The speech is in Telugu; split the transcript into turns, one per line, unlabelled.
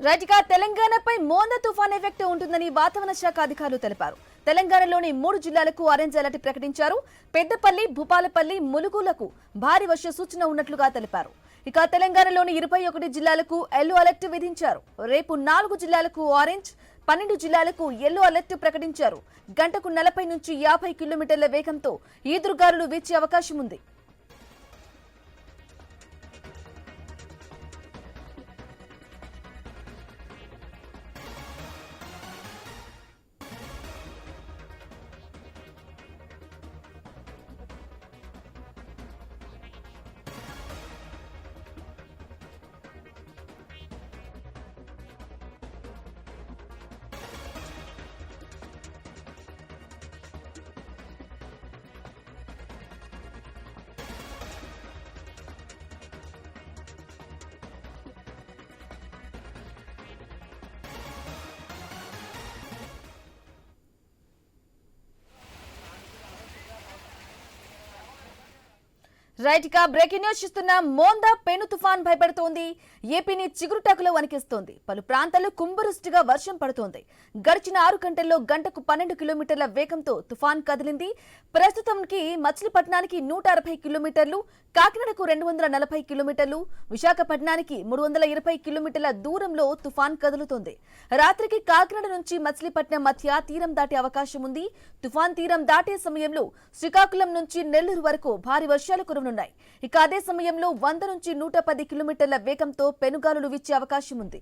రైట్గా తెలంగాణపై మోందా తుఫాన్ ఎఫెక్ట్ ఉంటుందని వాతావరణ శాఖ అధికారులు తెలిపారు. తెలంగాణలోని 3 జిల్లాలకు ఆరెంజ్ అలర్ట్ ప్రకటించారు. పెద్దపల్లి, భూపాలపల్లి, ములుగులకు భారీ వర్ష సూచన ఉన్నట్లుగా తెలిపారు. ఇక తెలంగాణలోని 21 జిల్లాలకు ఎల్లో అలర్ట్ విధించారు. రేపు 4 జిల్లాలకు ఆరెంజ్, 12 జిల్లాలకు ఎల్లో అలర్ట్ ప్రకటించారు. గంటకు 40 నుంచి 50 కిలోమీటర్ల వేగంతో ఈదురుగాలులు వీచే అవకాశం ఉంది. రైట్ గా బ్రేకింగ్ న్యూస్ చూస్తున్న మోందా పెను తుఫాన్ భయపడుతోంది. ఏపీని చిగురుటాకులో వణికిస్తోంది. పలు ప్రాంతాల్లో కుంభవృష్టిగా వర్షం పడుతోంది. గడిచిన 6 గంటల్లో గంటకు 12 కిలోమీటర్ల వేగంతో తుఫాన్ కదిలింది. ప్రస్తుతానికి మచిలీపట్నానికి 160 కిలోమీటర్లు, కాకినాడకు 240 కిలోమీటర్లు, విశాఖపట్నానికి 320 కిలోమీటర్ల దూరంలో తుఫాన్ కదులుతోంది. రాత్రికి కాకినాడ నుంచి మచిలీపట్నం మధ్య తీరం దాటే అవకాశం ఉంది. తుఫాన్ తీరం దాటే సమయంలో శ్రీకాకుళం నుంచి నెల్లూరు వరకు భారీ వర్షాలు కురవనున్నాయి. ఇక అదే సమయంలో 100 నుంచి 110 కిలోమీటర్ల వేగంతో పెనుగాలులు వీచే అవకాశం ఉంది.